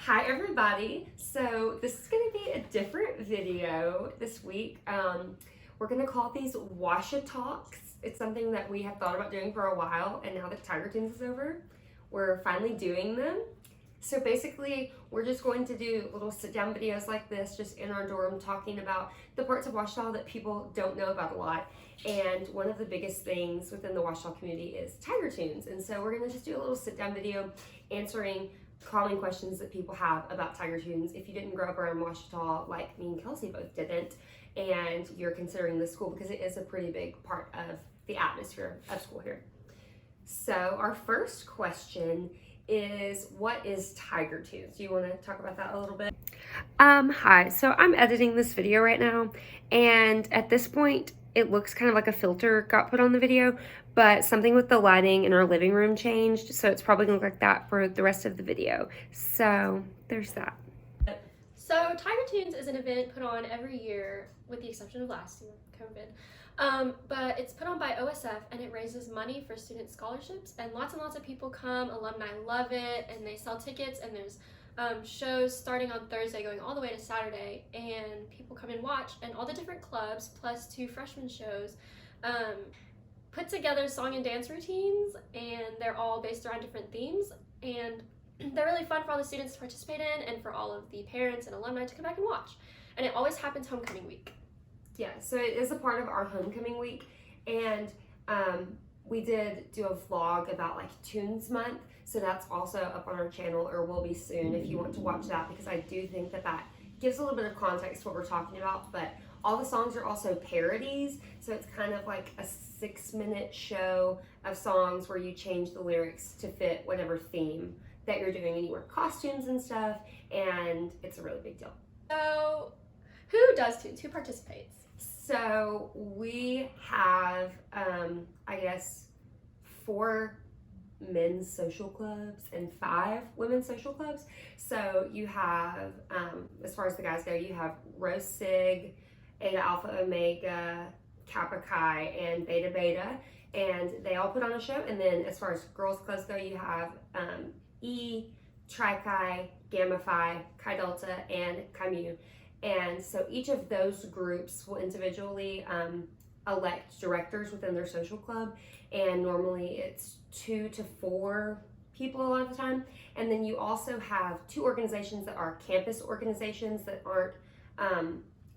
Hi everybody. So this is going to be a different video this week. We're going to call these OuachiTalks. It's something that we have thought about doing for a while, and now that Tiger Tunes is over, we're finally doing them. So basically, we're just going to do little sit-down videos like this, just in our dorm, talking about the parts of OuachiTalk that people don't know about a lot. And one of the biggest things within the OuachiTalk community is Tiger Tunes. And so we're going to just do a little sit-down video answering common questions that people have about Tiger Tunes. If you didn't grow up around OuachiTalk, like me and Kelsi both didn't, and you're considering this school, because it is a pretty big part of the atmosphere of school here. So our first question is, what is Tiger Tunes? Do you want to talk about that a little bit? Hi. So I'm editing this video right now, and at this point, it looks kind of like a filter got put on the video, but something with the lighting in our living room changed, so it's probably gonna look like that for the rest of the video. So there's that. So Tiger Tunes is an event put on every year, with the exception of last year, COVID. But it's put on by OSF, and it raises money for student scholarships, and lots of people come. Alumni love it, and they sell tickets, and there's shows starting on Thursday going all the way to Saturday, and people come and watch, and all the different clubs plus 2 freshman shows put together song and dance routines, and they're all based around different themes, and they're really fun for all the students to participate in and for all of the parents and alumni to come back and watch. And it always happens homecoming week. Yeah, so it is a part of our homecoming week, and we did do a vlog about like Tunes Month, so that's also up on our channel, or will be soon if you want to watch that, because I do think that that gives a little bit of context to what we're talking about. But all the songs are also parodies, so it's kind of like a 6-minute show of songs where you change the lyrics to fit whatever theme that you're doing, and you wear costumes and stuff, and it's a really big deal. So who does tunes? Who participates? So we have, I guess, 4 men's social clubs and 5 women's social clubs. So you have, as far as the guys go, you have Rho Sig, Eta Alpha Omega, Kappa Chi, and Beta Beta, and they all put on a show. And then as far as girls clubs go, you have E, Tri Chi, Gamma Phi, Chi Delta, and Chi Mu. And so each of those groups will individually elect directors within their social club, and normally it's 2 to 4 people a lot of the time. And then you also have 2 organizations that are campus organizations that aren't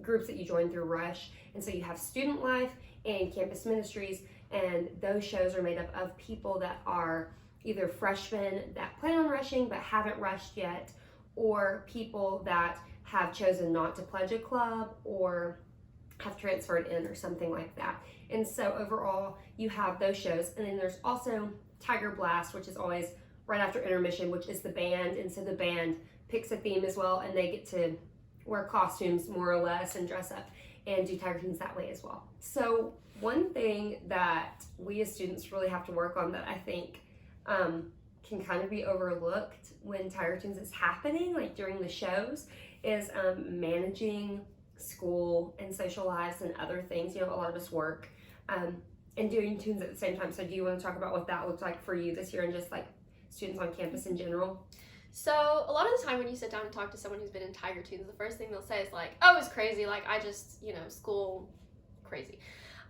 groups that you join through Rush. And so you have Student Life and Campus Ministries, and those shows are made up of people that are either freshmen that plan on rushing but haven't rushed yet, or people that have chosen not to pledge a club or have transferred in or something like that. And so overall, you have those shows. And then there's also Tiger Blast, which is always right after intermission, which is the band. And so the band picks a theme as well, and they get to wear costumes more or less and dress up and do Tiger Tunes that way as well. So one thing that we as students really have to work on that I think can kind of be overlooked when Tiger Tunes is happening, like during the shows, is managing school and social lives and other things. You know, a lot of us work and doing tunes at the same time. So do you want to talk about what that looked like for you this year and just like students on campus in general? So a lot of the time when you sit down and talk to someone who's been in Tiger Tunes, the first thing they'll say is like, oh, it's crazy, like I just, school crazy.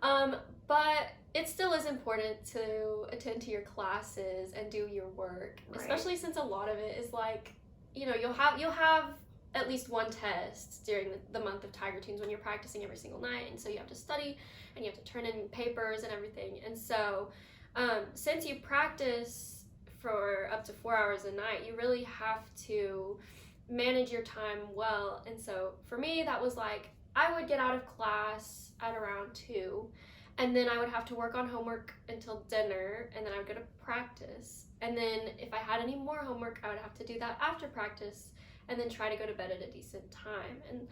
But it still is important to attend to your classes and do your work, right? Especially since a lot of it is like, you'll have at least one test during the month of Tiger Tunes when you're practicing every single night, and so you have to study and you have to turn in papers and everything. And so since you practice for up to 4 hours a night, you really have to manage your time well. And so for me, that was like, I would get out of class at around 2, and then I would have to work on homework until dinner, and then I would go to practice. And then if I had any more homework, I would have to do that after practice, and then try to go to bed at a decent time. And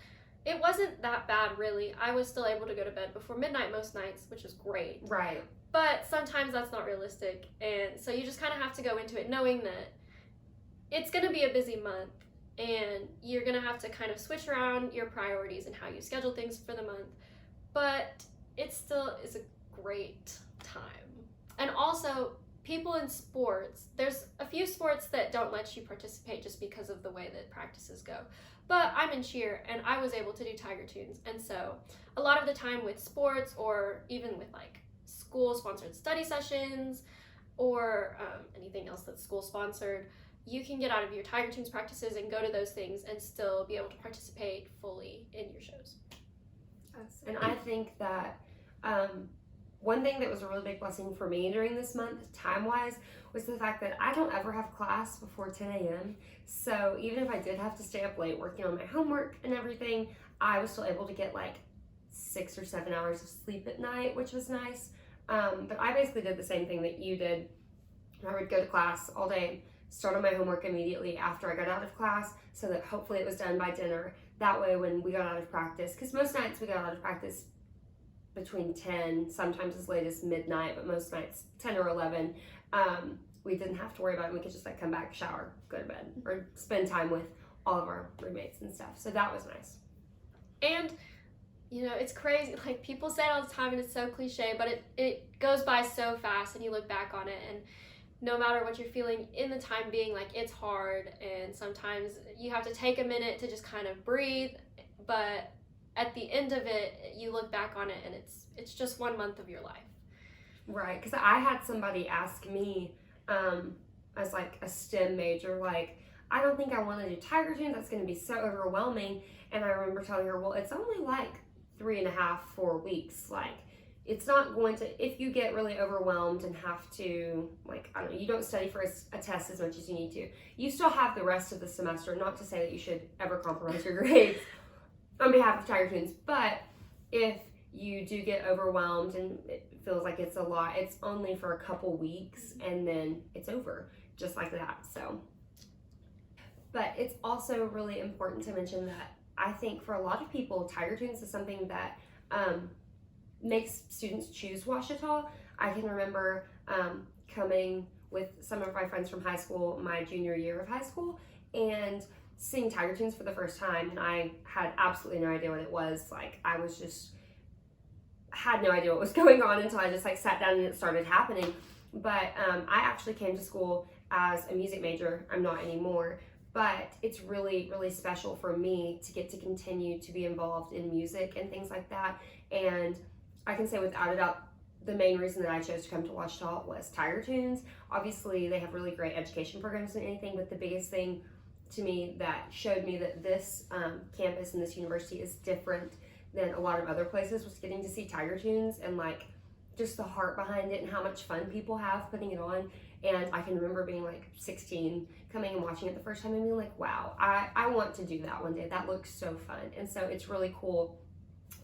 it wasn't that bad, really. I was still able to go to bed before midnight most nights, which was great. Right. But sometimes that's not realistic, and so you just kind of have to go into it knowing that it's going to be a busy month, and you're going to have to kind of switch around your priorities and how you schedule things for the month, but it still is a great time. And also, people in sports, there's a a few sports that don't let you participate just because of the way that practices go. But I'm in cheer, and I was able to do Tiger Tunes. And so a lot of the time with sports, or even with like school-sponsored study sessions, or anything else that's school-sponsored, you can get out of your Tiger Tunes practices and go to those things and still be able to participate fully in your shows. Yes. And I think that one thing that was a really big blessing for me during this month, time-wise, was the fact that I don't ever have class before 10 a.m. So even if I did have to stay up late working on my homework and everything, I was still able to get like 6 or 7 hours of sleep at night, which was nice. But I basically did the same thing that you did. I would go to class all day, start on my homework immediately after I got out of class, so that hopefully it was done by dinner. That way when we got out of practice, because most nights we got out of practice between 10, sometimes as late as midnight, but most nights 10 or 11, we didn't have to worry about it. We could just like come back, shower, go to bed, or spend time with all of our roommates and stuff. So that was nice. And you know, it's crazy, like people say it all the time and it's so cliche, but it goes by so fast and you look back on it, and no matter what you're feeling in the time being, like it's hard, and sometimes you have to take a minute to just kind of breathe, but at the end of it, you look back on it and it's just 1 month of your life. Right, because I had somebody ask me, as like a STEM major, like, I don't think I want to do Tiger Tunes, that's going to be so overwhelming. And I remember telling her, well, it's only like 3.5, 4 weeks. Like, it's not going to, if you get really overwhelmed and have to, like, I don't know, you don't study for a test as much as you need to, you still have the rest of the semester. Not to say that you should ever compromise your grades on behalf of Tiger Tunes, but if you do get overwhelmed and it feels like it's a lot, it's only for a couple weeks and then it's over, just like that. So, but it's also really important to mention that I think for a lot of people, Tiger Tunes is something that makes students choose OuachiTalk. I can remember coming with some of my friends from high school, my junior year of high school, and seeing Tiger Tunes for the first time, and I had absolutely no idea what it was. Like, I was just had no idea what was going on until I just like sat down and it started happening. But I actually came to school as a music major. I'm not anymore, but it's really, really special for me to get to continue to be involved in music and things like that. And I can say without a doubt, the main reason that I chose to come to OuachiTalk was Tiger Tunes. Obviously, they have really great education programs and anything, but the biggest thing to me that showed me that this campus and this university is different than a lot of other places was getting to see Tiger Tunes and like just the heart behind it and how much fun people have putting it on. And I can remember being like 16, coming and watching it the first time and being like, wow, I want to do that one day. That looks so fun. And so it's really cool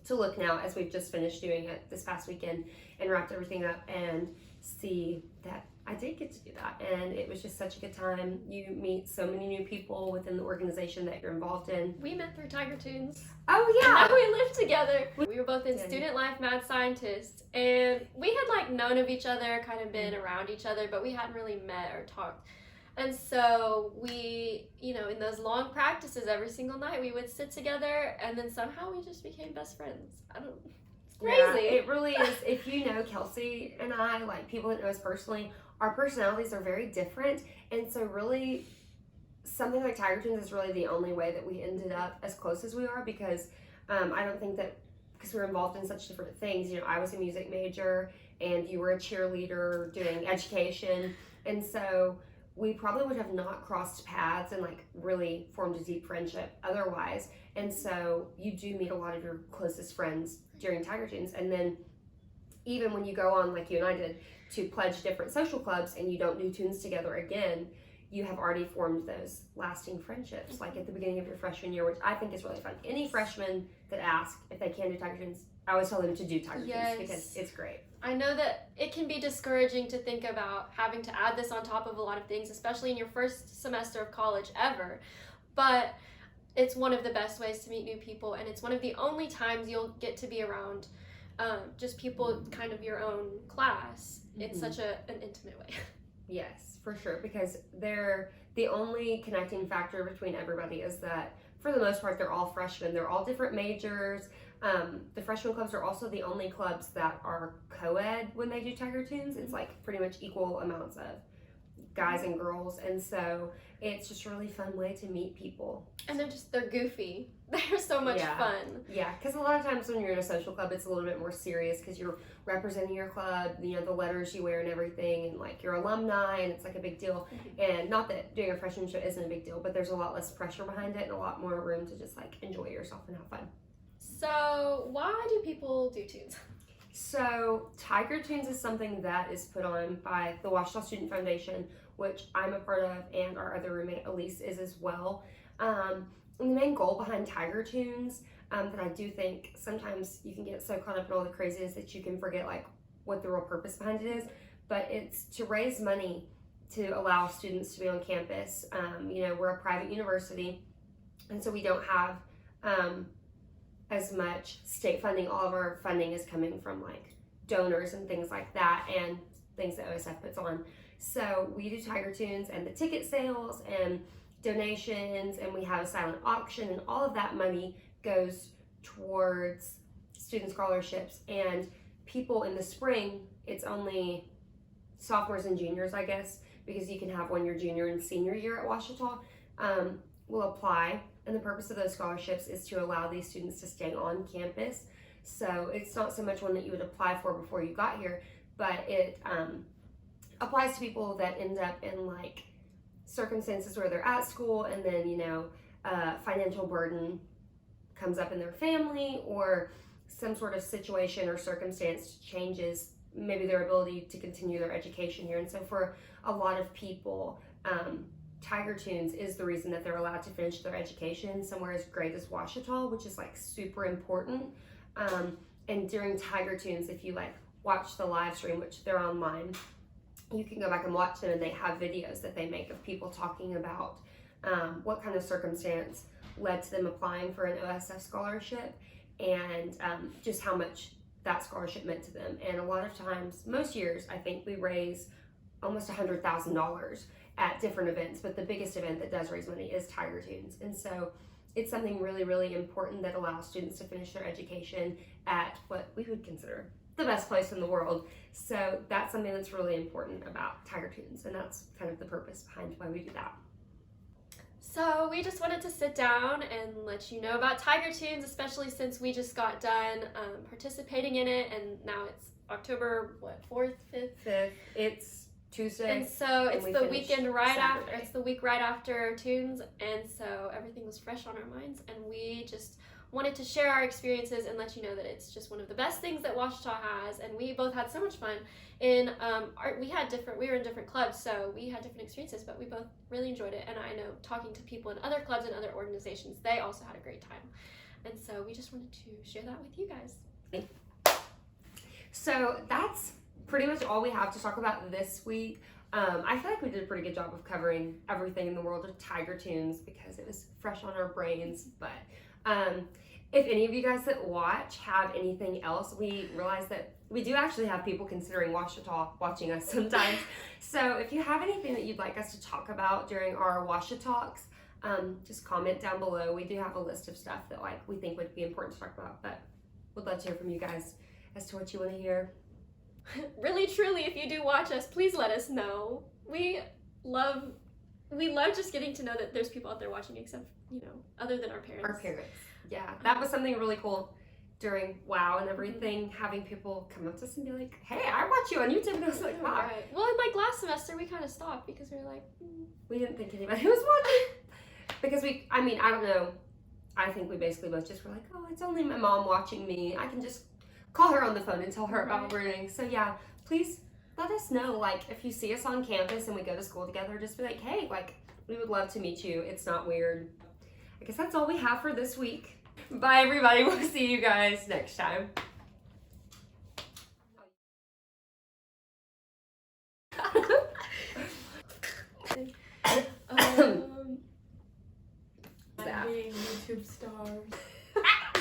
to look now as we've just finished doing it this past weekend and wrapped everything up and see that I did get to do that, and it was just such a good time. You meet so many new people within the organization that you're involved in. We met through Tiger Tunes. Oh yeah! And now we live together. We were both in student life mad scientists, and we had like known of each other, kind of been around each other, but we hadn't really met or talked. And so we, you know, in those long practices every single night, we would sit together, and then somehow we just became best friends. It's crazy. Yeah, it really is. If you know Kelsi and I, like people that know us personally, our personalities are very different, and so really something like Tiger Tunes is really the only way that we ended up as close as we are, because I don't think that, because we're involved in such different things, you know, I was a music major and you were a cheerleader doing education, and so we probably would have not crossed paths and like really formed a deep friendship otherwise. And so you do meet a lot of your closest friends during Tiger Tunes, and then even when you go on, like you and I did, to pledge different social clubs and you don't do tunes together again, you have already formed those lasting friendships, like at the beginning of your freshman year, which I think is really fun. Any freshman that asks if they can do Tiger Tunes, I always tell them to do Tiger Tunes because it's great. I know that it can be discouraging to think about having to add this on top of a lot of things, especially in your first semester of college ever, but it's one of the best ways to meet new people, and it's one of the only times you'll get to be around just people kind of your own class. It's such an intimate way. Yes, for sure, because they're the only connecting factor between everybody is that for the most part they're all freshmen. They're all different majors. The freshman clubs are also the only clubs that are co-ed when they do Tiger Tunes. It's like pretty much equal amounts of guys and girls, and so it's just a really fun way to meet people. And they're goofy. They're so much fun. Yeah, because a lot of times when you're in a social club, it's a little bit more serious because you're representing your club, you know, the letters you wear and everything, and like your alumni, and it's like a big deal. And not that doing a freshman show isn't a big deal, but there's a lot less pressure behind it and a lot more room to just like enjoy yourself and have fun. So why do people do tunes? So Tiger Tunes is something that is put on by the Ouachita Student Foundation, which I'm a part of, and our other roommate Elise is as well. And the main goal behind Tiger Tunes, that I do think sometimes you can get so caught up in all the craziness that you can forget like what the real purpose behind it is, but it's to raise money to allow students to be on campus. You know, we're a private university, and so we don't have as much state funding. All of our funding is coming from like donors and things like that, and things that OSF puts on. So we do Tiger Tunes and the ticket sales and donations, and we have a silent auction, and all of that money goes towards student scholarships. And people in the spring, it's only sophomores and juniors, I guess, because you can have 1 year junior and senior year at OuachiTalk, will apply. And the purpose of those scholarships is to allow these students to stay on campus. So it's not so much one that you would apply for before you got here, but it applies to people that end up in like circumstances where they're at school, and then, you know, financial burden comes up in their family, or some sort of situation or circumstance changes maybe their ability to continue their education here. And so for a lot of people, Tiger Tunes is the reason that they're allowed to finish their education somewhere as great as Ouachita, which is like super important. And during Tiger Tunes, if you like watch the live stream, which they're online, you can go back and watch them, and they have videos that they make of people talking about what kind of circumstance led to them applying for an OSF scholarship, and just how much that scholarship meant to them. And a lot of times, most years, I think we raise almost $100,000 at different events, but the biggest event that does raise money is Tiger Tunes. And so it's something really, really important that allows students to finish their education at what we would consider the best place in the world. So that's something that's really important about Tiger Tunes, and that's kind of the purpose behind why we do that. So we just wanted to sit down and let you know about Tiger Tunes, especially since we just got done participating in it, and now it's October, 4th, 5th? 5th, it's Tuesday. And so it's the weekend right Saturday. after, it's the week right after Tunes, and so everything was fresh on our minds, and we just wanted to share our experiences and let you know that it's just one of the best things that Ouachita has. And we both had so much fun in we were in different clubs, so we had different experiences, but we both really enjoyed it. And I know talking to people in other clubs and other organizations, they also had a great time. And so we just wanted to share that with you guys. So that's pretty much all we have to talk about this week. I feel like we did a pretty good job of covering everything in the world of Tiger Tunes because it was fresh on our brains. But if any of you guys that watch have anything else, we realize that we do actually have people considering OuachiTalk watching us sometimes. So if you have anything that you'd like us to talk about during our OuachiTalks, just comment down below. We do have a list of stuff that like we think would be important to talk about, but we'd love to hear from you guys as to what you want to hear. Really, truly, if you do watch us, please let us know. We love just getting to know that there's people out there watching, except, you know, other than our parents. Our parents. Yeah, that was something really cool during WOW and everything, having people come up to us and be like, hey, I watch you on YouTube. And I was like, wow. Right. Well, in like last semester, we kind of stopped because we were like, we didn't think anybody was watching. Because I don't know. I think we basically both just were like, oh, it's only my mom watching me. I can just call her on the phone and tell her about what we're doing. So yeah, please let us know. Like, if you see us on campus and we go to school together, just be like, hey, like, we would love to meet you. It's not weird. I guess that's all we have for this week. Bye, everybody. We'll see you guys next time. being YouTube stars.